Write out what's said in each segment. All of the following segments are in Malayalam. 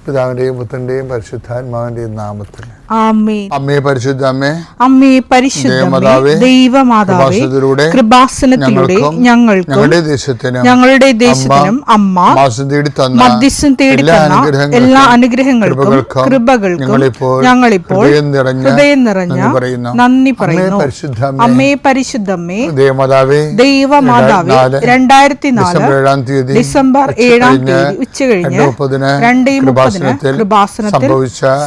പിതാവിന്റെയും പുത്രന്റെയും പരിശുദ്ധാത്മാവിന്റെയും നാമത്തിൽ ആമേൻ. അമ്മേ പരിശുദ്ധ അമ്മേ, അമ്മേ പരിശുദ്ധമേ, ദൈവമാതാവേ, കൃപാസനത്തിലൂടെ ഞങ്ങൾക്കും ഞങ്ങളുടെ ദേശത്തിനും അമ്മ മധ്യസ്ഥം തേടി തന്ന എല്ലാ അനുഗ്രഹങ്ങൾക്കും കൃപകൾക്കും ഞങ്ങളിപ്പോൾ ഹൃദയം നിറഞ്ഞ നന്ദി പറയുന്നു. അമ്മേ പരിശുദ്ധമേ, ദൈവമാതാവേ, 2004 ഡിസംബർ 7 ഉച്ചകഴിഞ്ഞ് 2:30 കൃപാസനത്തിൽ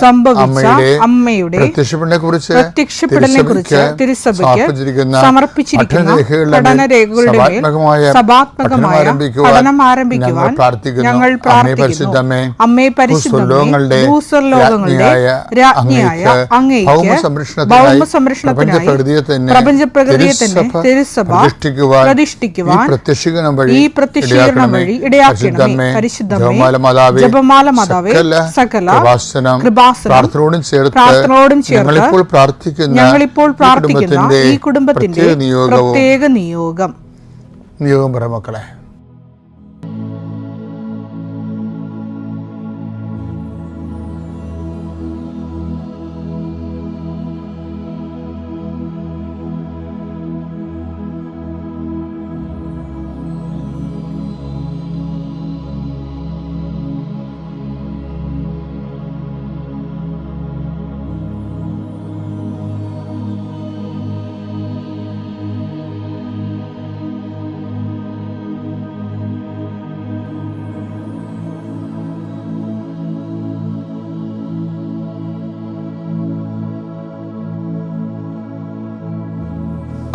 സംഭവിച്ച അമ്മയുടെ പ്രത്യക്ഷപ്പെടലിനെ കുറിച്ച് തിരുസഭയ്ക്ക് സമർപ്പിച്ചിരിക്കുന്ന പഠനരേഖകളുടെ മേൽ സഭാത്മകമായ പഠനം ആരംഭിക്കുവാൻ ഞങ്ങൾ പ്രാർത്ഥിക്കുന്നു. അമ്മേ പരിശുദ്ധമേ, ഭൂസ്വർലോകങ്ങളുടെ രാജ്ഞിയായ അങ്ങേയ്ക്ക് ഭൗമസംരക്ഷണത്തിനായി പ്രപഞ്ചപ്രകൃതിയെ തന്നെ തിരുസഭ പ്രതിഷ്ഠിക്കുവാൻ ഈ പ്രത്യക്ഷീകരണം വഴി ഇടയാക്കണമേ. പരിശുദ്ധമേ, ജപമാല മാതാവേ, സകല കൃപാസനം പ്രാർത്ഥനയോടും ചേർത്ത് ഞങ്ങളിപ്പോൾ പ്രാർത്ഥിക്കുന്ന ഈ കുടുംബത്തിന്റെ പ്രത്യേക നിയോഗം മക്കളെ.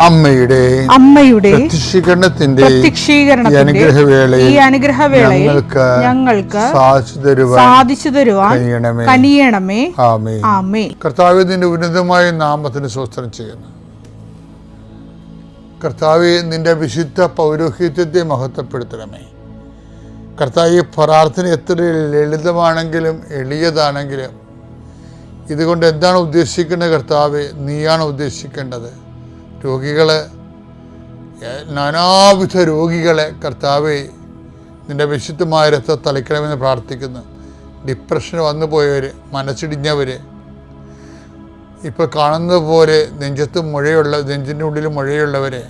അമ്മയുടെ പ്രത്യക്ഷീകരണത്തിന്റെ ഈ അനുഗ്രഹവേളയിൽ ഞങ്ങൾക്ക് സാധിച്ചു തരുവാൻ കനിയണമേ. ആമേൻ. കർത്താവേ, നിന്റെ ഉന്നതമായ നാമത്തിന് സ്തോത്രം ചെയ്യുന്നു. കർത്താവേ, നിന്റെ വിശുദ്ധ പൗരോഹിത്യത്തെ മഹത്വപ്പെടുത്തണമേ. കർത്താവേ, പ്രാർത്ഥന എത്ര ലളിതമാണെങ്കിലും എളിയതാണെങ്കിലും ഇതുകൊണ്ട് എന്താണ് ഉദ്ദേശിക്കുന്നത് കർത്താവേ? നീയാണ് ഉദ്ദേശിക്കേണ്ടത്. നാനാവിധ രോഗികളെ കർത്താവേ, നിന്റെ വിശുദ്ധമായ രക്തം തളിക്കണമെന്ന് പ്രാർത്ഥിക്കുന്നു. ഡിപ്രഷൻ വന്നു പോയവർ, മനസ്സിടിഞ്ഞവർ, ഇപ്പോൾ കാണുന്നത് പോലെ നെഞ്ചിൻ്റെ ഉള്ളിൽ മുഴയുള്ളവരെ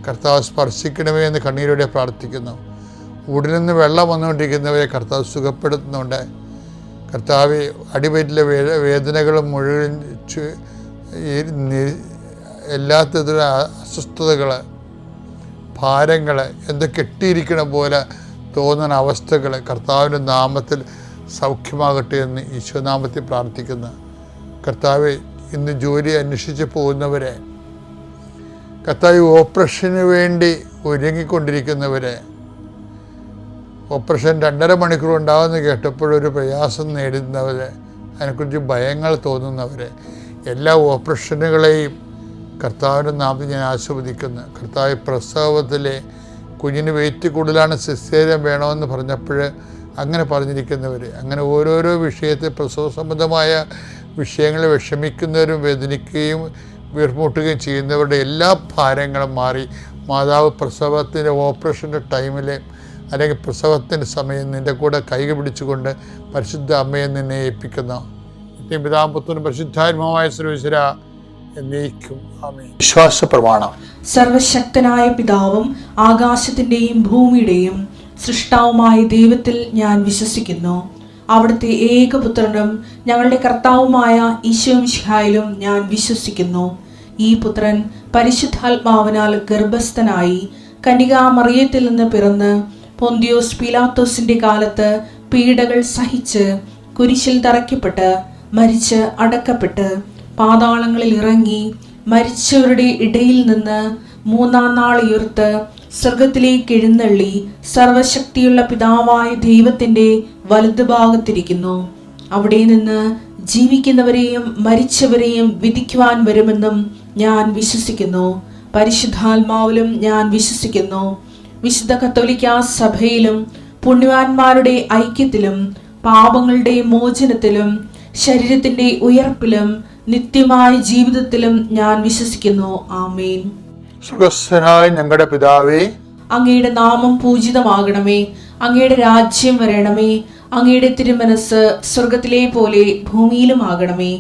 കർത്താവ് സ്പർശിക്കണമേ എന്ന് കണ്ണീരോടെ പ്രാർത്ഥിക്കുന്നു. ഉടലിൽ നിന്ന് വെള്ളം വന്നുകൊണ്ടിരിക്കുന്നവരെ കർത്താവ് സുഖപ്പെടുത്തുന്നുണ്ട്. കർത്താവ്, അടിവയറ്റിലെ വേദനകളും മുഴുവൻ എല്ലാത്തരം അസ്വസ്ഥതകൾ, ഭാരങ്ങൾ, എന്തൊക്കെ കെട്ടിയിരിക്കണ പോലെ തോന്നുന്ന അവസ്ഥകൾ കർത്താവിൻ്റെ നാമത്തിൽ സൗഖ്യമാകട്ടെ എന്ന് ഈശോനാമത്തിൽ പ്രാർത്ഥിക്കുന്നു. കർത്താവ്, ഇന്ന് ജോലി അന്വേഷിച്ച് പോകുന്നവരെ, കർത്താവ്, ഓപ്പറേഷന് വേണ്ടി ഒരുങ്ങിക്കൊണ്ടിരിക്കുന്നവരെ, ഓപ്പറേഷൻ 2.5 മണിക്കൂർ ഉണ്ടാകുമെന്ന് കേട്ടപ്പോഴൊരു പ്രയാസം നേടുന്നവരെ, അതിനെക്കുറിച്ച് ഭയങ്ങൾ തോന്നുന്നവരെ, എല്ലാ ഓപ്പറേഷനുകളെയും കർത്താവിൻ്റെ നാമത്തിൽ ഞാൻ ആശീർവദിക്കുന്നു. കർത്താവ്, പ്രസവത്തിലെ കുഞ്ഞിന് വെയിറ്റ് കൂടുതലാണ്, സിസേറിയൻ വേണമെന്ന് പറഞ്ഞപ്പോൾ അങ്ങനെ പറഞ്ഞിരിക്കുന്നവർ, അങ്ങനെ ഓരോരോ വിഷയത്തിൽ പ്രസവ സംബന്ധമായ വിഷയങ്ങളിൽ വിഷമിക്കുന്നവരും വേദനിക്കുകയും വീർമുട്ടുകയും ചെയ്യുന്നവരുടെ എല്ലാ ഭാരങ്ങളും മാറി മാതാവ് പ്രസവത്തിൻ്റെ ഓപ്പറേഷൻ്റെ ടൈമിൽ അല്ലെങ്കിൽ പ്രസവത്തിൻ്റെ സമയം നിൻ്റെ കൂടെ കൈകൾ പിടിച്ചുകൊണ്ട് പരിശുദ്ധ അമ്മയെ നിന്നെ ഏൽപ്പിക്കുന്നു. പിതാപുത്രനും പരിശുദ്ധാത്മാവായ സർവ്വേശ്വര എന്നേക്കും ആമേൻ. വിശ്വാസ പ്രമാണം. സർവശക്തനായ പിതാവും ആകാശത്തിന്റെയും ഭൂമിയുടെയും സൃഷ്ടാവുമായ ദൈവത്തിൽ ഞാൻ വിശ്വസിക്കുന്നു. അവിടുത്തെ ഏകപുത്രനും ഞങ്ങളുടെ കർത്താവുമായ ഈശോമിശിഹായിലും ഞാൻ വിശ്വസിക്കുന്നു. ഈ പുത്രൻ പരിശുദ്ധാത്മാവിനാൽ ഗർഭസ്ഥനായി കന്യകാമറിയത്തിൽ നിന്ന് പിറന്ന് പൊന്തിയോസ് പീലാത്തോസിന്റെ കാലത്ത് പീഡകൾ സഹിച്ച് കുരിശിൽ തറയ്ക്കപ്പെട്ട് മരിച്ച് അടക്കപ്പെട്ട് പാതാളങ്ങളിൽ ഇറങ്ങി മരിച്ചവരുടെ ഇടയിൽ നിന്ന് 3-ാം നാൾ ഉയർത്ത് സ്വർഗത്തിലേക്ക് എഴുന്നള്ളി സർവശക്തിയുള്ള പിതാവായ ദൈവത്തിന്റെ വലതുഭാഗത്തിരിക്കുന്നു. അവിടെ നിന്ന് ജീവിക്കുന്നവരെയും മരിച്ചവരെയും വിധിക്കുവാൻ വരുമെന്നും ഞാൻ വിശ്വസിക്കുന്നു. പരിശുദ്ധാത്മാവിലും ഞാൻ വിശ്വസിക്കുന്നു. വിശുദ്ധ കത്തോലിക്കാ സഭയിലും പുണ്യവാന്മാരുടെ ഐക്യത്തിലും പാപങ്ങളുടെ മോചനത്തിലും ശരീരത്തിന്റെ ഉയർപ്പിലും നിത്യമായ ജീവിതത്തിലും ഞാൻ വിശ്വസിക്കുന്നു. ആമേൻ. സുഖസ്ഥനായ ഞങ്ങളുടെ പിതാവേ, അങ്ങയുടെ നാമം പൂജിതമാകണമേ. അങ്ങയുടെ രാജ്യം വരണമേ. അങ്ങയുടെ തിരുമനസ് സ്വർഗത്തിലെ പോലെ ഭൂമിയിലുമാകണമേ.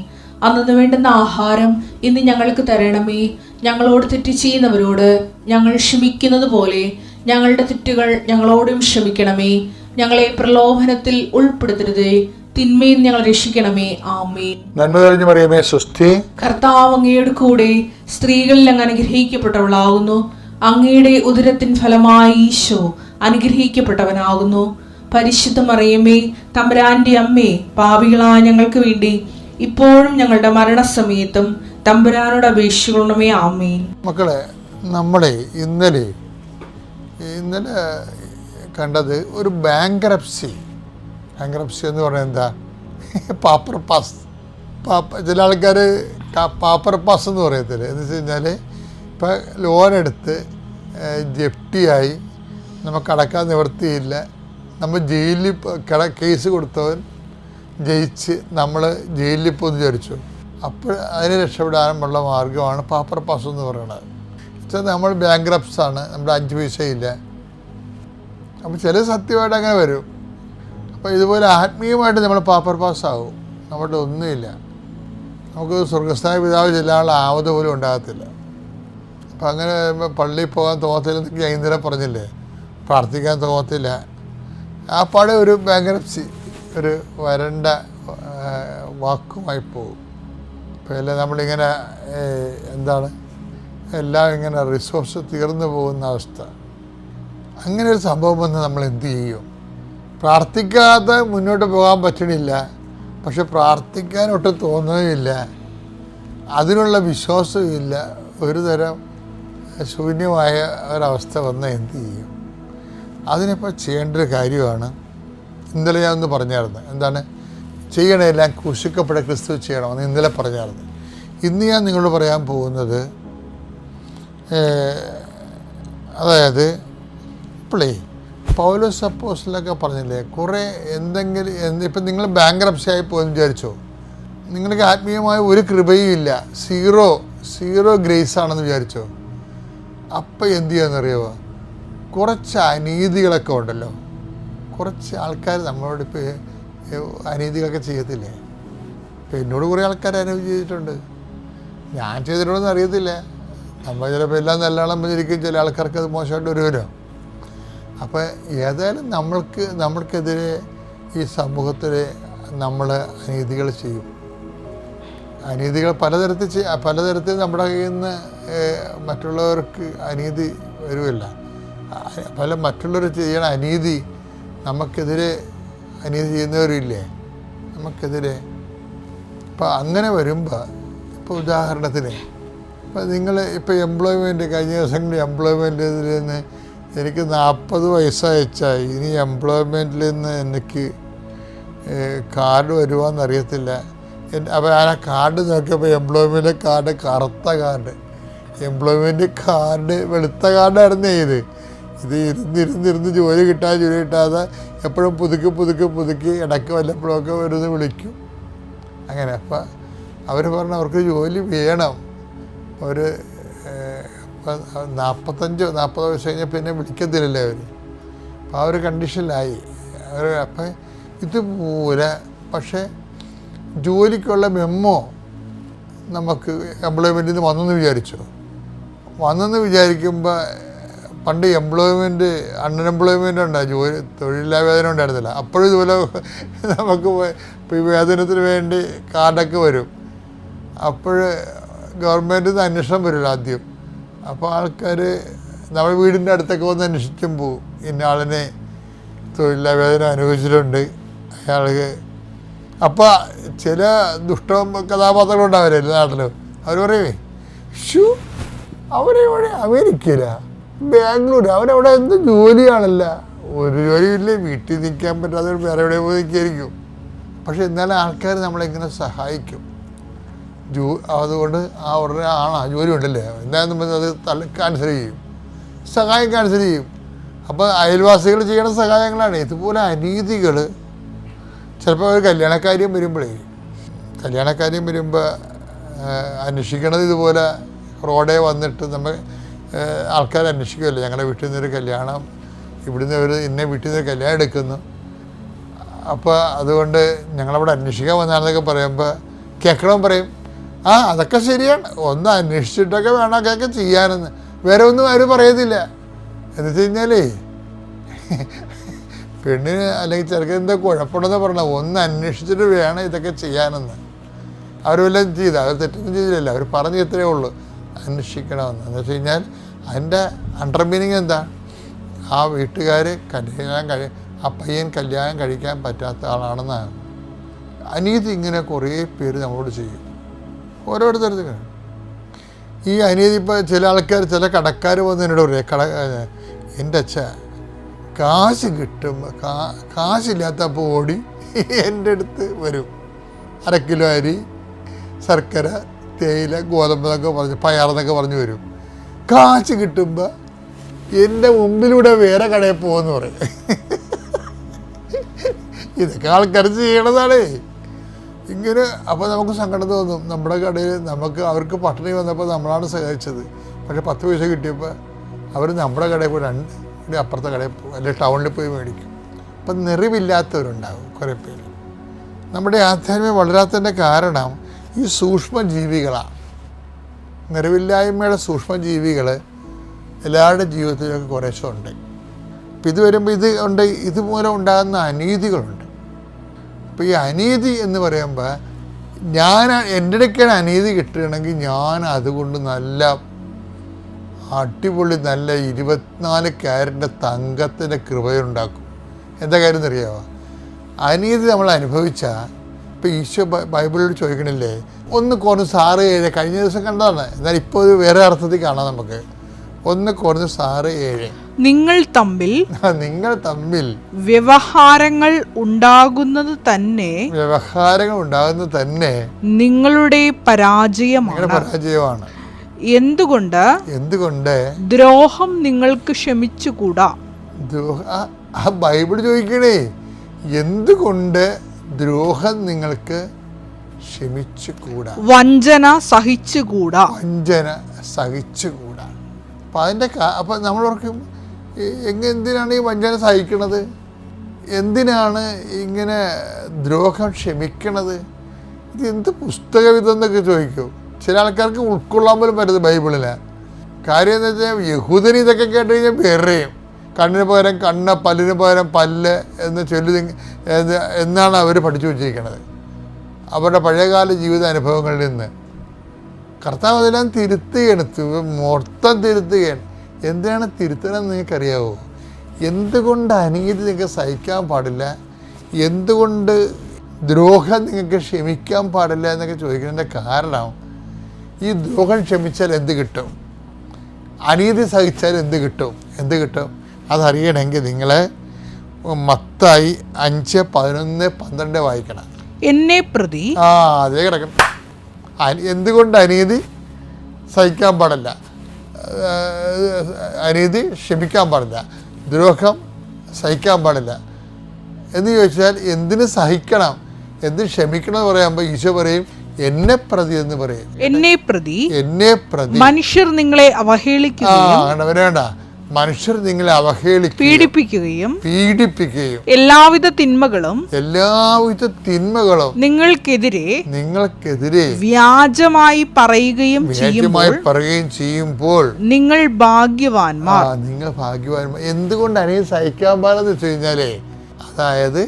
അന്നു വേണ്ടുന്ന ആഹാരം ഇന്ന് ഞങ്ങൾക്ക് തരണമേ. ഞങ്ങളോട് തെറ്റ് ചെയ്യുന്നവരോട് ഞങ്ങൾ ക്ഷമിക്കുന്നത് പോലെ ഞങ്ങളുടെ തെറ്റുകൾ ഞങ്ങളോടും ക്ഷമിക്കണമേ. ഞങ്ങളെ പ്രലോഭനത്തിൽ ഉൾപ്പെടുത്തരുതേ, തിന്മയിൽ ഞങ്ങൾ രക്ഷിക്കണമേ. ആമേൻ. നന്മ തെളിഞ്ഞു മറിയമേ, സ്വസ്തി. കർത്താവ് അങ്ങയുടെ കൂടെ സ്ത്രീകളിൽ അങ്ങ് അനുഗ്രഹിക്കപ്പെട്ടവളാകുന്നു. അങ്ങയുടെ ഉദരത്തിൻ ഫലമായി ഈശോ അനുഗ്രഹിക്കപ്പെട്ടവനാകുന്നു. പരിശുദ്ധ മറിയമേ, തമ്പുരാന്റെ അമ്മേ, പാപികളായ ഞങ്ങൾക്ക് വേണ്ടി ഇപ്പോഴും ഞങ്ങളുടെ മരണസമയത്തും തമ്പുരാനോട് അപേക്ഷിക്കണമേ. ആമേൻ. മക്കളെ, നമ്മളെ ഇന്നലെ കണ്ടത് ഒരു ബാങ്ക്രപ്സി എന്ന് പറഞ്ഞാൽ എന്താ? പാപ്പർ പാസ്. ചില ആൾക്കാർ പാപ്പർ പാസ് എന്ന് പറയത്തില്ല. എന്ന് വെച്ച് കഴിഞ്ഞാൽ ഇപ്പം ലോൺ എടുത്ത് ജപ്തിയായി നമുക്ക് അടക്കാൻ നിവൃത്തിയില്ല, നമ്മൾ ജയിലിൽ കേസ് കൊടുത്തവൻ ജയിച്ച് നമ്മൾ ജയിലിൽ പോയി വിചാരിച്ചു. അപ്പോൾ അതിനെ രക്ഷപ്പെടാനുള്ള മാർഗ്ഗമാണ് പാപ്പർ പാസ് എന്ന് പറയുന്നത്. വെച്ചാൽ നമ്മൾ ബാങ്ക്രപ്സാണ്, നമ്മുടെ 5 പൈസയില്ല. അപ്പോൾ ചില സത്യമായിട്ട് അങ്ങനെ വരും. അപ്പോൾ ഇതുപോലെ ആത്മീയമായിട്ട് നമ്മൾ പാപ്പർ പാസ്സാവും, നമ്മുടെ ഒന്നുമില്ല, നമുക്ക് സ്വർഗസ്ഥായ പിതാവ് ചെല്ലാനുള്ള ആവത് പോലും ഉണ്ടാകത്തില്ല. അപ്പം അങ്ങനെ പള്ളിയിൽ പോകാൻ തോന്നത്തില്ലെന്നൊക്കെ ഞാൻ ഇന്നലെ പറഞ്ഞില്ലേ, പ്രാർത്ഥിക്കാൻ തോന്നത്തില്ല. ആ പാടെ ഒരു ബാങ്ക്രപ്സി, ഒരു വരണ്ട വാക്കുമായി പോകും. അപ്പോൾ എല്ലാം നമ്മളിങ്ങനെ എന്താണ്, എല്ലാം ഇങ്ങനെ റിസോഴ്സ് തീർന്നു പോകുന്ന അവസ്ഥ. അങ്ങനെ ഒരു സംഭവം വന്ന് നമ്മൾ എന്തു ചെയ്യും? പ്രാർത്ഥിക്കാതെ മുന്നോട്ട് പോകാൻ പറ്റണില്ല, പക്ഷെ പ്രാർത്ഥിക്കാനൊട്ടും തോന്നുകയില്ല, അതിനുള്ള വിശ്വാസമില്ല, ഒരു തരം ശൂന്യമായ ഒരവസ്ഥ വന്ന് എന്തു ചെയ്യും? അതിനിപ്പോൾ ചെയ്യേണ്ട ഒരു കാര്യമാണ്. ഇന്നലെ ഞാൻ ഒന്ന് പറഞ്ഞായിരുന്നു, എന്താണ് ചെയ്യണമെല്ലാം ക്രൂശിക്കപ്പെട്ട ക്രിസ്തു ചെയ്യണമെന്ന് ഇന്നലെ പറഞ്ഞായിരുന്നു. ഇന്ന് ഞാൻ നിങ്ങളോട് പറയാൻ പോകുന്നത്, അതായത് ഇപ്പോഴേ പൗലോസ് അപ്പോസ്തലനൊക്കെ പറഞ്ഞില്ലേ, കുറേ എന്തെങ്കിലും ഇപ്പം നിങ്ങൾ ബാങ്ക്രപ്സി ആയി പോയെന്ന് വിചാരിച്ചോ, നിങ്ങൾക്ക് ആത്മീയമായ ഒരു കൃപയും ഇല്ല, സീറോ ഗ്രേസ് ആണെന്ന് വിചാരിച്ചോ, അപ്പം എന്ത് ചെയ്യാമെന്നറിയാമോ? കുറച്ച് അനീതികളൊക്കെ ഉണ്ടല്ലോ, കുറച്ച് ആൾക്കാർ നമ്മളോട് ഇപ്പോൾ അനീതികളൊക്കെ ചെയ്യത്തില്ലേ? ഇപ്പം എന്നോട് കുറേ ആൾക്കാർ അനീതി ചെയ്തിട്ടുണ്ട്, ഞാൻ ചെയ്തിട്ടുണ്ടെന്ന് അറിയത്തില്ല. നമ്മൾ ചിലപ്പോൾ എല്ലാം നല്ലോണം പറഞ്ഞിരിക്കും, ചില ആൾക്കാർക്ക് അത് മോശമായിട്ട് വരുമല്ലോ. അപ്പോൾ ഏതായാലും നമ്മൾക്കെതിരെ ഈ സമൂഹത്തിൽ നമ്മൾ അനീതികൾ ചെയ്യും. അനീതികൾ പലതരത്തിൽ നമ്മുടെ കയ്യിൽ നിന്ന് മറ്റുള്ളവർക്ക് അനീതി വരുമല്ല. മറ്റുള്ളവർ ചെയ്യണ അനീതി നമുക്കെതിരെ അനീതി ചെയ്യുന്നവരില്ലേ, നമുക്കെതിരെ. അപ്പോൾ അങ്ങനെ വരുമ്പോൾ, ഇപ്പോൾ ഉദാഹരണത്തിന് ഇപ്പോൾ എംപ്ലോയ്മെൻറ്റ് കഴിഞ്ഞ ദിവസങ്ങളിൽ എംപ്ലോയ്മെൻറ്റിൽ നിന്ന് എനിക്ക് 40 വയസ്സയച്ചായി, ഇനി എംപ്ലോയ്മെൻറ്റിൽ നിന്ന് എനിക്ക് കാർഡ് വരുവാന്നറിയത്തില്ല. അപ്പോൾ ഞാൻ ആ കാർഡ് നോക്കിയപ്പോൾ എംപ്ലോയ്മെൻറ്റ് കാർഡ് കറുത്ത കാർഡ്, എംപ്ലോയ്മെൻറ്റ് കാർഡ് വെളുത്ത കാർഡായിരുന്നു. ഇത് ഇരുന്നിരുന്ന് ജോലി കിട്ടാതെ എപ്പോഴും പുതുക്കി ഇടയ്ക്ക് വല്ലപ്പോഴൊക്കെ വരുന്ന് വിളിക്കും. അങ്ങനെ അപ്പം അവർ പറഞ്ഞു അവർക്ക് ജോലി വേണം. ഒരു 40 വയസ്സ് കഴിഞ്ഞാൽ പിന്നെ വിളിക്കത്തില്ലല്ലേ അവർ. അപ്പോൾ ആ ഒരു കണ്ടീഷനിലായി അപ്പം ഇതുപോലെ. പക്ഷേ ജോലിക്കുള്ള മെമ്മോ നമുക്ക് എംപ്ലോയ്മെൻറ്റിൽ നിന്ന് വന്നെന്ന് വിചാരിക്കുമ്പോൾ പണ്ട് അൺഎംപ്ലോയ്മെൻ്റ് ഉണ്ടായി, തൊഴിലില്ലാവേദന ഉണ്ടായിരുന്നില്ല. അപ്പോഴും ഇതുപോലെ നമുക്ക് ഇപ്പോൾ വേതനത്തിന് വേണ്ടി കാർഡൊക്കെ വരും. അപ്പോൾ ഗവൺമെൻറ്റിൽ നിന്ന് അന്വേഷണം വരില്ല ആദ്യം. അപ്പോൾ ആൾക്കാർ നമ്മുടെ വീടിൻ്റെ അടുത്തൊക്കെ വന്ന് അന്വേഷിച്ചും പോവും, ഇന്ന ആളിനെ തൊഴിലില്ലാവേദന അനുഭവിച്ചിട്ടുണ്ട് അയാൾക്ക്. അപ്പോൾ ചില കഥാപാത്രങ്ങളുണ്ടാവില്ല എല്ലാ നാട്ടിലും. അവർ പറയുമേ, അവരെവിടെ അമേരിക്കയിലാണ്, ബാംഗ്ലൂർ, അവനവിടെ എന്ത് ജോലിയാണല്ല, ഒരു ജോലിയില്ലേ, വീട്ടിൽ നിൽക്കാൻ പറ്റാതെ വേറെ എവിടെ പോയി നിൽക്കായിരിക്കും. പക്ഷെ എന്നാലും ആൾക്കാർ നമ്മളെങ്ങനെ സഹായിക്കും. അതുകൊണ്ട് അവരുടെ ജോലി ഉണ്ടല്ലേ, എന്താണെന്ന് പറഞ്ഞാൽ അത് ക്യാൻസൽ ചെയ്യും, സഹായം ക്യാൻസൽ ചെയ്യും. അപ്പോൾ അയൽവാസികൾ ചെയ്യണ സഹായങ്ങളാണ്. ഇതുപോലെ അനീതികൾ ചിലപ്പോൾ ഒരു കല്യാണക്കാര്യം വരുമ്പോൾ അന്വേഷിക്കണത് ഇതുപോലെ റോഡേ വന്നിട്ട് നമ്മൾ ആൾക്കാർ അന്വേഷിക്കുമല്ലോ, ഞങ്ങളുടെ വീട്ടിൽ നിന്നൊരു കല്യാണം, ഇവിടുന്ന് ഇന്ന വീട്ടിൽ നിന്ന് കല്യാണം എടുക്കുന്നു. അപ്പോൾ അതുകൊണ്ട് ഞങ്ങളവിടെ അന്വേഷിക്കാൻ വന്നാണെന്നൊക്കെ പറയുമ്പോൾ കേൾക്കണം പറയും, ആ അതൊക്കെ ശരിയാണ്, ഒന്ന് അന്വേഷിച്ചിട്ടൊക്കെ വേണം അതൊക്കെ ചെയ്യാനെന്ന്. വേറെ ഒന്നും ആരും പറയത്തില്ല. എന്ന് വെച്ച് കഴിഞ്ഞാലേ പെണ്ണിന് അല്ലെങ്കിൽ ചെറുക്കൻ എന്താ കുഴപ്പമുണ്ടെന്ന് പറഞ്ഞാൽ ഒന്ന് അന്വേഷിച്ചിട്ട് വേണം ഇതൊക്കെ ചെയ്യാനെന്ന്. അവർ വല്ലതും ചെയ്ത, അവർ തെറ്റൊന്നും ചെയ്തില്ല, അവർ പറഞ്ഞു ഇത്രയേ ഉള്ളൂ, അന്വേഷിക്കണമെന്ന്. എന്ന് വെച്ച് കഴിഞ്ഞാൽ അതിൻ്റെ അണ്ടർ മീനിങ് എന്താ? ആ വീട്ടുകാർ ആ പയ്യൻ കല്യാണം കഴിക്കാൻ പറ്റാത്ത ആളാണെന്നാണ്. അനീതി ഇങ്ങനെ കുറേ പേര് നമ്മളോട് ചെയ്യും, ഓരോരുത്തർക്ക്. ഈ അനീതി ഇപ്പോൾ ചില ആൾക്കാർ, ചില കടക്കാർ വന്ന് എന്നോട് പറയും, എൻ്റെ അച്ഛ കാശ് കിട്ടുമ്പോൾ കാശില്ലാത്തപ്പോൾ ഓടി എൻ്റെ അടുത്ത് വരും, 1/2 കിലോ അരി, ശർക്കര, തേയില, ഗോതമ്പ് എന്നൊക്കെ പറഞ്ഞ്, പയറെന്നൊക്കെ പറഞ്ഞ് വരും. കാശ് കിട്ടുമ്പോൾ എൻ്റെ മുമ്പിലൂടെ വേറെ കടയിൽ പോകുമെന്ന് പറയും. ഇതൊക്കെ ആൾക്കാർ ചെയ്യണതാണേ ഇങ്ങനെ. അപ്പോൾ നമുക്ക് സങ്കടം തോന്നും. നമ്മുടെ കടയിൽ നമുക്ക് അവർക്ക് പട്ടിണി വന്നപ്പോൾ നമ്മളാണ് സഹായിച്ചത്, പക്ഷേ 10 പൈസ കിട്ടിയപ്പോൾ അവർ നമ്മുടെ കടയിൽ പോയി 2 അപ്പുറത്തെ കടയിൽ പോകും, അല്ലെങ്കിൽ ടൗണിൽ പോയി മേടിക്കും. അപ്പം നിറവില്ലാത്തവരുണ്ടാകും കുറേ പേര്. നമ്മുടെ ആധ്യാത്മികം വളരാത്തതിൻ്റെ കാരണം ഈ സൂക്ഷ്മജീവികളാണ്. നിറവില്ലായ്മയുടെ സൂക്ഷ്മജീവികൾ എല്ലാവരുടെ ജീവിതത്തിലൊക്കെ കുറേശ്ശെ ഉണ്ട്. അപ്പം ഇത് വരുമ്പോൾ ഇത് ഉണ്ട്, ഇതുമൂലം ഉണ്ടാകുന്ന അനീതികളുണ്ട്. അപ്പോൾ ഈ അനീതി എന്ന് പറയുമ്പോൾ എൻ്റെ ഇടയ്ക്കാണ് അനീതി കിട്ടുകയാണെങ്കിൽ ഞാൻ അതുകൊണ്ട് നല്ല അടിപൊളി നല്ല 24 ക്യാരറ്റിൻ്റെ തങ്കത്തിൻ്റെ കൃപയുണ്ടാക്കും. എന്താ കാര്യം എന്നറിയാമോ? അനീതി നമ്മൾ അനുഭവിച്ചാൽ, ഇപ്പോൾ ഈശോ ബൈബിളിൽ ചോദിക്കണില്ലേ, ഒന്ന് കുറഞ്ഞ് 6:7 കഴിഞ്ഞ ദിവസം കണ്ടതാണ്, എന്നാൽ ഇപ്പോൾ ഇത് വേറെ അർത്ഥത്തിൽ കാണാം നമുക്ക്. 1 കുറഞ്ഞ് 6:7 നിങ്ങൾ തമ്മിൽ വ്യവഹാരങ്ങൾ ഉണ്ടാകുന്നത് തന്നെ നിങ്ങളുടെ പരാജയമാണ്. എന്തുകൊണ്ട് ദ്രോഹം നിങ്ങൾക്ക് ക്ഷമിച്ചുകൂടാ? ബൈബിൾ ചോദിക്കണേ, എന്തുകൊണ്ട് ദ്രോഹം നിങ്ങൾക്ക് ക്ഷമിച്ചുകൂടാ? വഞ്ചന സഹിച്ചുകൂടാ. അപ്പം അപ്പം നമ്മളോർക്കും, എന്തിനാണ് ഈ വഞ്ചന സഹിക്കണത്? എന്തിനാണ് ഇങ്ങനെ ദ്രോഹം ക്ഷമിക്കണത്? ഇത് എന്ത് പുസ്തകവിധം എന്നൊക്കെ ചോദിക്കും. ചില ആൾക്കാർക്ക് ഉൾക്കൊള്ളാൻ പോലും പറ്റുന്നത് ബൈബിളിലാണ്. കാര്യം എന്ന് വെച്ചാൽ യഹൂദന് ഇതൊക്കെ കേട്ട് കഴിഞ്ഞാൽ വേറെയും, കണ്ണിന് പകരം കണ്ണ്, പല്ലിന് പകരം പല്ല് എന്ന് ചൊല്ലി എന്നാണ് അവർ പഠിച്ചു വച്ചിരിക്കുന്നത് അവരുടെ പഴയകാല ജീവിത അനുഭവങ്ങളിൽ നിന്ന്. കർത്താവ് അതെല്ലാം തിരുത്തുകയാണ്, മൊത്തം തിരുത്തുകയാണ്. എന്തിനാണ് തിരുത്തണമെന്ന് നിങ്ങൾക്കറിയാവോ? എന്തുകൊണ്ട് അനീതി നിങ്ങൾക്ക് സഹിക്കാൻ പാടില്ല, എന്തുകൊണ്ട് ദ്രോഹം നിങ്ങൾക്ക് ക്ഷമിക്കാൻ പാടില്ല എന്നൊക്കെ ചോദിക്കുന്നതിൻ്റെ കാരണം, ഈ ദ്രോഹം ക്ഷമിച്ചാൽ എന്ത് കിട്ടും, അനീതി സഹിച്ചാൽ എന്ത് കിട്ടും അതറിയണമെങ്കിൽ നിങ്ങൾ മത്തായി 5:11-12 വായിക്കണം. എന്നെ പ്രതി അതേ കിടക്കണം. എന്തുകൊണ്ട് അനീതി സഹിക്കാൻ പാടില്ല, അനീതി ക്ഷമിക്കാൻ പാടില്ല, ദ്രോഹം സഹിക്കാൻ പാടില്ല എന്ന് ചോദിച്ചാൽ എന്തിന് സഹിക്കണം, എന്തിന് ക്ഷമിക്കണം എന്ന് പറയുമ്പോൾ ഈശോ പറയും എന്നെ പ്രതി എന്ന് പറയും. എന്നെ പ്രതി മനുഷ്യർ നിങ്ങളെ അവഹേളിക്കുകയും വേണ്ട, മനുഷ്യർ നിങ്ങളെ അവഹേളിക്കുകയും പീഡിപ്പിക്കുകയും എല്ലാവിധ തിന്മകളും നിങ്ങൾക്കെതിരെ വ്യാജമായി പറയുകയും ചെയ്യുമ്പോൾ നിങ്ങൾ ഭാഗ്യവാന്മാർ. എന്തുകൊണ്ട് അനീതി സഹിക്കാൻ പാടെന്ന് വെച്ച് കഴിഞ്ഞാലേ, അതായത്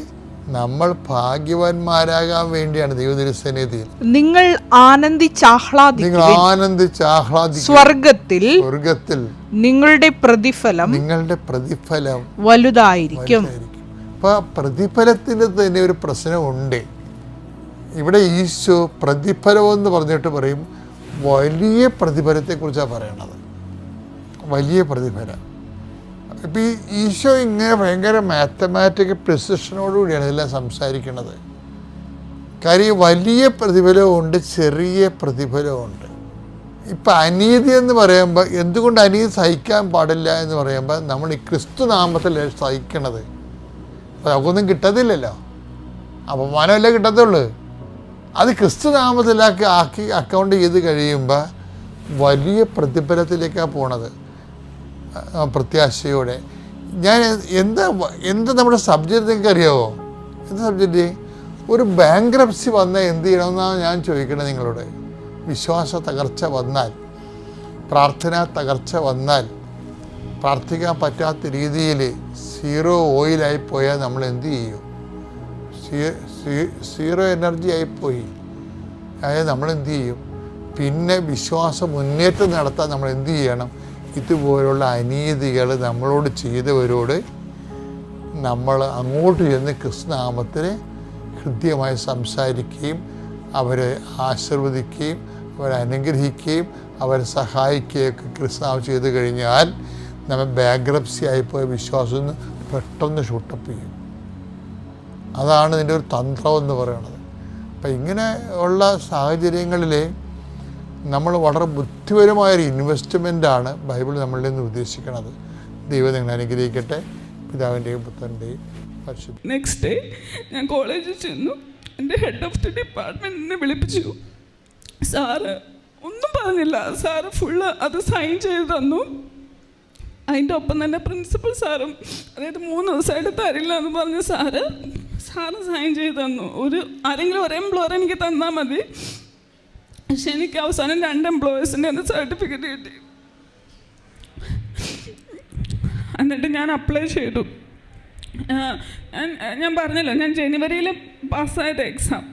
നമ്മൾ ഭാഗ്യവാന്മാരാകാൻ വേണ്ടിയാണ് ദൈവതിരുസന്നിധിയിൽ നിങ്ങൾ ആനന്ദിച്ചാഹ്ലാദിക്കും. സ്വർഗത്തിൽ നിങ്ങളുടെ പ്രതിഫലം വലുതായിരിക്കും. അപ്പൊ പ്രതിഫലത്തിന് തന്നെ ഒരു പ്രശ്നമുണ്ട്. ഇവിടെ ഈശോ പ്രതിഫലം എന്ന് പറഞ്ഞിട്ട് പറയും, വലിയ പ്രതിഫലത്തെക്കുറിച്ചാണ് പറയണത്, വലിയ പ്രതിഫലം. ഇപ്പം ഈ ഈശോ ഇങ്ങനെ ഭയങ്കര മാത്തമാറ്റിക്കൽ പ്രിസിഷനോടുകൂടിയാണ് ഇതെല്ലാം സംസാരിക്കുന്നത്. കാര്യം വലിയ പ്രതിഫലമുണ്ട്, ചെറിയ പ്രതിഫലമുണ്ട്. ഇപ്പം അനീതി എന്ന് പറയുമ്പോൾ, എന്തുകൊണ്ട് അനീതി സഹിക്കാൻ പാടില്ല എന്ന് പറയുമ്പോൾ, നമ്മൾ ഈ ക്രിസ്തു നാമത്തിൽ സഹിക്കണത്. അപ്പോൾ നമുക്കൊന്നും കിട്ടത്തില്ലല്ലോ, അപമാനമല്ലേ കിട്ടത്തുള്ളൂ. അത് ക്രിസ്തു നാമത്തിലാക്കി അക്കൗണ്ട് ചെയ്ത് കഴിയുമ്പോൾ വലിയ പ്രതിഫലത്തിലേക്കാണ് പോണത്, പ്രത്യാശയോടെ. ഞാൻ എന്താ നമ്മുടെ സബ്ജക്റ്റ് നിങ്ങൾക്ക് അറിയാമോ? എന്താ സബ്ജക്റ്റ്? ഒരു ബാങ്ക്രപ്സി വന്നാൽ എന്ത് ചെയ്യണമെന്നാണ് ഞാൻ ചോദിക്കണത് നിങ്ങളോട്. വിശ്വാസ തകർച്ച വന്നാൽ, പ്രാർത്ഥനാ തകർച്ച വന്നാൽ, പ്രാർത്ഥിക്കാൻ പറ്റാത്ത രീതിയിൽ സീറോ ഓയിലായി പോയാൽ നമ്മൾ എന്ത് ചെയ്യും? സീറോ എനർജി ആയിപ്പോയി. അതായത് നമ്മളെന്ത് ചെയ്യും? പിന്നെ വിശ്വാസ മുന്നേറ്റം നടത്താൻ നമ്മൾ എന്ത് ചെയ്യണം? ഇതുപോലുള്ള അനീതികൾ നമ്മളോട് ചെയ്തവരോട് നമ്മൾ അങ്ങോട്ട് ചെന്ന് ക്രിസ്തുനാമത്തിൽ ഹൃദ്യമായി സംസാരിക്കുകയും അവരെ ആശീർവദിക്കുകയും അവരെ അനുഗ്രഹിക്കുകയും അവരെ സഹായിക്കുകയൊക്കെ ക്രിസ്തുനാമം ചെയ്തു കഴിഞ്ഞാൽ നമ്മൾ ബാങ്ക്രപ്സി ആയിപ്പോയ വിശ്വാസം പെട്ടെന്ന് ഷൂട്ടപ്പ് ചെയ്യും. അതാണ് ഇതിൻ്റെ ഒരു തന്ത്രം എന്ന് പറയുന്നത്. അപ്പം ഇങ്ങനെ ഉള്ള സാഹചര്യങ്ങളിൽ നമ്മൾ വളരെ ബുദ്ധിപരമായൊരു ഇൻവെസ്റ്റ്മെൻറ്റാണ് ബൈബിൾ നമ്മളിൽ നിന്ന് ഉദ്ദേശിക്കുന്നത്. ദൈവം നിങ്ങൾ അനുഗ്രഹിക്കട്ടെ. പിതാവിൻ്റെയും പുത്രൻ്റെയും പരിശുദ്ധ. നെക്സ്റ്റ് ഡേ ഞാൻ കോളേജിൽ ചെന്നു. എൻ്റെ ഹെഡ് ഓഫ് ദി ഡിപ്പാർട്ട്മെൻറ്റിനെ വിളിപ്പിച്ചു. സാറ് ഒന്നും പറഞ്ഞില്ല. സാറ് ഫുള്ള് അത് സൈൻ ചെയ്ത് തന്നു. അതിൻ്റെ ഒപ്പം തന്നെ പ്രിൻസിപ്പൽ സാറും, അതായത് 3 ദിവസമായിട്ട് തരില്ല എന്ന് പറഞ്ഞ സാറ് സൈൻ ചെയ്ത് തന്നു. ആരെങ്കിലും ഒരു എംപ്ലോയർ എനിക്ക് തന്നാൽ മതി. പക്ഷെ എനിക്ക് അവസാനം 2 എംപ്ലോയേഴ്സിൻ്റെ സർട്ടിഫിക്കറ്റ് കിട്ടി. എന്നിട്ട് ഞാൻ അപ്ലൈ ചെയ്തു. ഞാൻ പറഞ്ഞല്ലോ, ഞാൻ ജനുവരിയിൽ പാസ്സായത് എക്സാം.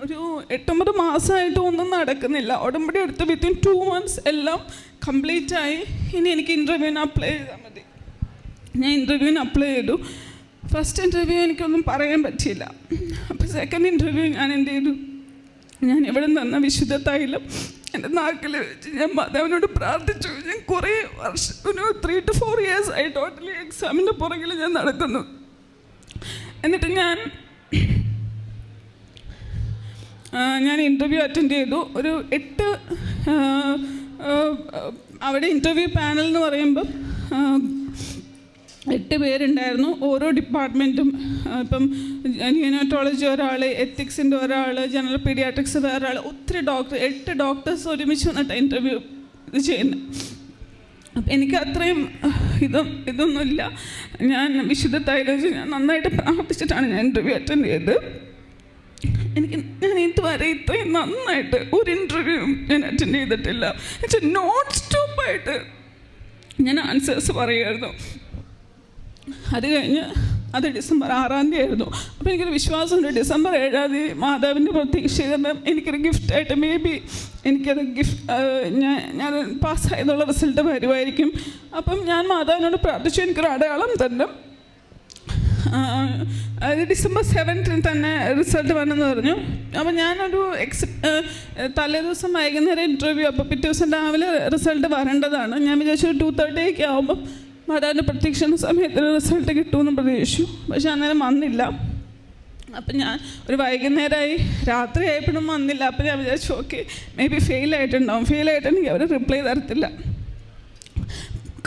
ഒരു 8-9 മാസമായിട്ട് ഒന്നും നടക്കുന്നില്ല. ഉടമ്പടി എടുത്ത് വിത്തിൻ 2 months എല്ലാം കംപ്ലീറ്റ് ആയി. ഇനി എനിക്ക് ഇൻ്റർവ്യൂവിന് അപ്ലൈ ചെയ്താൽ മതി. ഞാൻ ഇൻ്റർവ്യൂവിന് അപ്ലൈ ചെയ്തു. ഫസ്റ്റ് ഇൻ്റർവ്യൂ എനിക്കൊന്നും പറയാൻ പറ്റിയില്ല. അപ്പോൾ സെക്കൻഡ് ഇൻ്റർവ്യൂ ഞാൻ എന്ത് ചെയ്തു? ഞാൻ ഇവിടെ നിന്ന് വിശുദ്ധ തൈലം എൻ്റെ നാക്കിൽ വെച്ച് ഞാൻ മാതാവിനോട് പ്രാർത്ഥിച്ചു. ഞാൻ കുറേ വർഷം, ഒരു 3 to 4 years ആയി ടോട്ടലി എക്സാമിൻ്റെ പുറകിൽ ഞാൻ നടക്കുന്നു. എന്നിട്ട് ഞാൻ ഇൻ്റർവ്യൂ അറ്റൻഡ് ചെയ്തു. ഒരു 8 അവിടെ ഇൻ്റർവ്യൂ പാനൽ എന്ന് പറയുമ്പം 8 പേരുണ്ടായിരുന്നു. ഓരോ ഡിപ്പാർട്ട്മെൻറ്റും, ഇപ്പം ന്യൂനോട്ടോളജി ഒരാൾ, എത്തിക്സിൻ്റെ ഒരാൾ, ജനറൽ പീഡിയാട്രിക്സ് വേറൊരാൾ, ഒത്തിരി 8 ഡോക്ടേഴ്സ് ഒരുമിച്ച് വന്നിട്ട് ഇൻ്റർവ്യൂ ഇത് ചെയ്യുന്നത്. അപ്പം എനിക്ക് അത്രയും ഇതൊന്നുമില്ല. ഞാൻ വിശുദ്ധ തൈലം ഞാൻ നന്നായിട്ട് പ്രാർത്ഥിച്ചിട്ടാണ് ഞാൻ ഇൻ്റർവ്യൂ അറ്റൻഡ് ചെയ്തത്. ഞാൻ ഇതുവരെ ഇത്രയും നന്നായിട്ട് ഒരു ഇൻ്റർവ്യൂ ഞാൻ അറ്റൻഡ് ചെയ്തിട്ടില്ല. നോൺ സ്റ്റോപ്പായിട്ട് ഞാൻ ആൻസേഴ്സ് പറയുമായിരുന്നു. അത് കഴിഞ്ഞ് അത് December 6 ആയിരുന്നു. അപ്പോൾ എനിക്കൊരു വിശ്വാസമുണ്ട് December 7 മാതാവിൻ്റെ പ്രത്യക്ഷീകരണം എനിക്കൊരു ഗിഫ്റ്റായിട്ട്, മേ ബി എനിക്കത് ഞാൻ പാസ്സായതുള്ള റിസൾട്ട് വരുമായിരിക്കും. അപ്പം ഞാൻ മാതാവിനോട് പ്രാർത്ഥിച്ചു എനിക്കൊരു അടയാളം തന്നെ. അത് December 7 തന്നെ റിസൾട്ട് വന്നെന്ന് പറഞ്ഞു. അപ്പോൾ ഞാനൊരു തലേദിവസം വൈകുന്നേരം ഇൻ്റർവ്യൂ, അപ്പോൾ പിറ്റേ ദിവസം രാവിലെ റിസൾട്ട് വരേണ്ടതാണ്. ഞാൻ വിചാരിച്ചു 2:30 ആകുമ്പം മാതാവിൻ്റെ പ്രത്യക്ഷണ സമയത്തിന് റിസൾട്ട് കിട്ടുമെന്ന് പ്രതീക്ഷിച്ചു. പക്ഷെ അന്നേരം വന്നില്ല. അപ്പം ഞാൻ ഒരു വൈകുന്നേരമായി, രാത്രി ആയപ്പോഴും വന്നില്ല. അപ്പം ഞാൻ വിചാരിച്ചു ഓക്കെ, മേ ബി ഫെയിലായിട്ടുണ്ടാവും. ഫെയിലായിട്ടുണ്ടെങ്കിൽ അവർ റിപ്ലൈ തരത്തില്ല.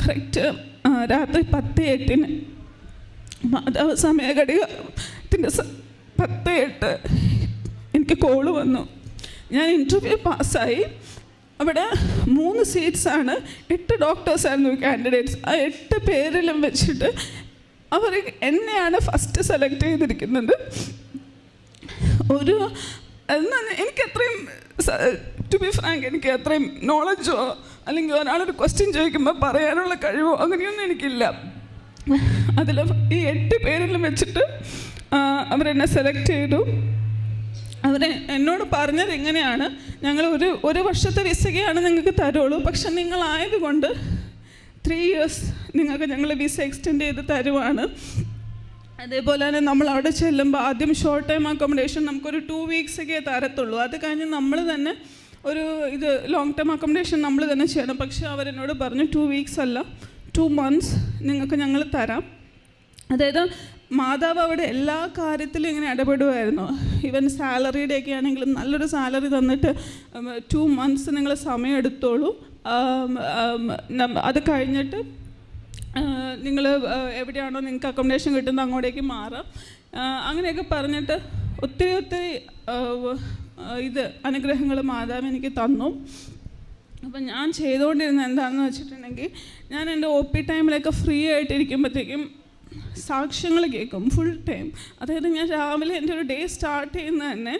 കറക്റ്റ് രാത്രി 10:08 മാതാവ് സമയഘടികത്തിൻ്റെ 10:08 എനിക്ക് കോള് വന്നു. ഞാൻ ഇൻ്റർവ്യൂ പാസ്സായി. അവിടെ 3 സീറ്റ്സാണ്, 8 ഡോക്ടേഴ്സായിരുന്നു കാൻഡിഡേറ്റ്സ്. ആ 8 പേരിലും വെച്ചിട്ട് അവർ എന്നെയാണ് ഫസ്റ്റ് സെലക്ട് ചെയ്തിരിക്കുന്നത്. എനിക്കത്രയും, ടു ബി ഫ്രാങ്ക്, എനിക്ക് അത്രയും നോളജോ അല്ലെങ്കിൽ ഒരാളൊരു ക്വസ്റ്റ്യൻ ചോദിക്കുമ്പോൾ പറയാനുള്ള കഴിവോ അങ്ങനെയൊന്നും എനിക്കില്ല. അതിൽ ഈ 8 പേരിലും വെച്ചിട്ട് അവരെന്നെ സെലക്ട് ചെയ്തു. എന്നോട് പറഞ്ഞത് എങ്ങനെയാണ്, ഞങ്ങൾ ഒരു വർഷത്തെ വിസയാണ് നിങ്ങൾക്ക് തരുള്ളൂ, പക്ഷെ നിങ്ങളായതുകൊണ്ട് 3 years നിങ്ങൾക്ക് ഞങ്ങൾ വിസ എക്സ്റ്റെൻഡ് ചെയ്ത് തരുവാണ്. അതേപോലെ തന്നെ നമ്മൾ അവിടെ ചെല്ലുമ്പോൾ ആദ്യം ഷോർട്ട് ടൈം അക്കോമഡേഷൻ നമുക്കൊരു 2 weeks തരത്തുള്ളൂ. അത് കഴിഞ്ഞ് നമ്മൾ തന്നെ ലോങ് ടൈം അക്കോമഡേഷൻ നമ്മൾ തന്നെ ചെയ്യണം. പക്ഷെ അവരെന്നോട് പറഞ്ഞു 2 weeks അല്ല, 2 months നിങ്ങൾക്ക് ഞങ്ങൾ തരാം. അതായത് മാതാവ് അവിടെ എല്ലാ കാര്യത്തിലും ഇങ്ങനെ ഇടപെടുമായിരുന്നു. ഈവൻ സാലറിയുടെയൊക്കെ ആണെങ്കിലും നല്ലൊരു സാലറി തന്നിട്ട് 2 months നിങ്ങൾ സമയം എടുത്തോളൂ, അത് കഴിഞ്ഞിട്ട് നിങ്ങൾ എവിടെയാണോ നിങ്ങൾക്ക് അക്കോമഡേഷൻ കിട്ടുന്നത് അങ്ങോട്ടേക്ക് മാറാം, അങ്ങനെയൊക്കെ പറഞ്ഞിട്ട് ഒത്തിരി അനുഗ്രഹങ്ങൾ മാതാവ് എനിക്ക് തന്നു. അപ്പം ഞാൻ ചെയ്തുകൊണ്ടിരുന്നത് എന്താണെന്ന് വെച്ചിട്ടുണ്ടെങ്കിൽ, ഞാൻ എൻ്റെ OP ടൈമിലൊക്കെ ഫ്രീ ആയിട്ടിരിക്കുമ്പോഴത്തേക്കും സാക്ഷ്യങ്ങൾ കേൾക്കും ഫുൾ ടൈം. അതായത് ഞാൻ രാവിലെ എൻ്റെ ഒരു ഡേ സ്റ്റാർട്ട് ചെയ്യുന്നത് തന്നെ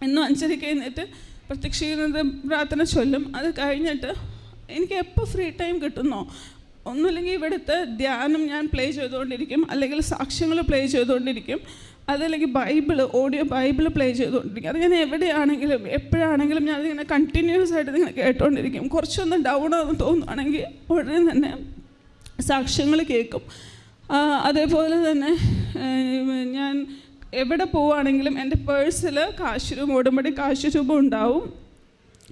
എന്നും 5:30 കഴിഞ്ഞിട്ട് പ്രത്യക്ഷീകരണ പ്രാർത്ഥന ചൊല്ലും. അത് കഴിഞ്ഞിട്ട് എനിക്ക് എപ്പോൾ ഫ്രീ ടൈം കിട്ടുന്നോ, ഒന്നുമില്ലെങ്കിൽ ഇവിടുത്തെ ധ്യാനം ഞാൻ പ്ലേ ചെയ്തുകൊണ്ടിരിക്കും, അല്ലെങ്കിൽ സാക്ഷ്യങ്ങൾ പ്ലേ ചെയ്തുകൊണ്ടിരിക്കും, അതല്ലെങ്കിൽ ഓഡിയോ ബൈബിൾ പ്ലേ ചെയ്തുകൊണ്ടിരിക്കും. അത് ഞാൻ എവിടെയാണെങ്കിലും എപ്പോഴാണെങ്കിലും ഞാൻ അതിങ്ങനെ കണ്ടിന്യൂസ് ആയിട്ട് ഇങ്ങനെ കേട്ടുകൊണ്ടിരിക്കും. കുറച്ചൊന്ന് ഡൗൺ ആണെന്ന് തോന്നുകയാണെങ്കിൽ ഉടനെ തന്നെ സാക്ഷ്യങ്ങൾ കേൾക്കും. അതേപോലെ തന്നെ ഞാൻ എവിടെ പോവുകയാണെങ്കിലും എൻ്റെ പേഴ്സിൽ ഉടമ്പടി കാശ് രൂപ ഉണ്ടാവും.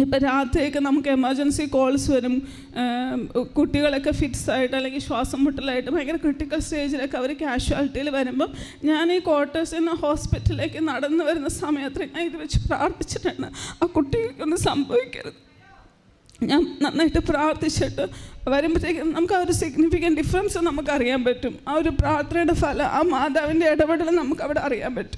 ഇപ്പം രാത്രിയൊക്കെ നമുക്ക് എമർജൻസി കോൾസ് വരും, കുട്ടികളൊക്കെ ഫിറ്റ്സ് ആയിട്ട് അല്ലെങ്കിൽ ശ്വാസം മുട്ടലായിട്ട് ഭയങ്കര ക്രിട്ടിക്കൽ സ്റ്റേജിലൊക്കെ അവർ കാഷ്വാലിറ്റിയിൽ വരുമ്പം ഞാൻ ഈ ക്വാർട്ടേഴ്സിൽ നിന്ന് ഹോസ്പിറ്റലിലേക്ക് നടന്നു വരുന്ന സമയത്ത് ഞാൻ ഇത് വെച്ച് പ്രാർത്ഥിച്ചിട്ടുണ്ട്, ആ കുട്ടികൾക്കൊന്നും സംഭവിക്കരുത്. ഞാൻ നന്നായിട്ട് പ്രാർത്ഥിച്ചിട്ട് വരുമ്പോഴത്തേക്കും നമുക്ക് ആ ഒരു സിഗ്നിഫിക്കൻറ്റ് ഡിഫറൻസ് നമുക്കറിയാൻ പറ്റും. ആ ഒരു പ്രാർത്ഥനയുടെ ഫലം, ആ മാതാവിൻ്റെ ഇടപെടൽ നമുക്ക് അവിടെ അറിയാൻ പറ്റും.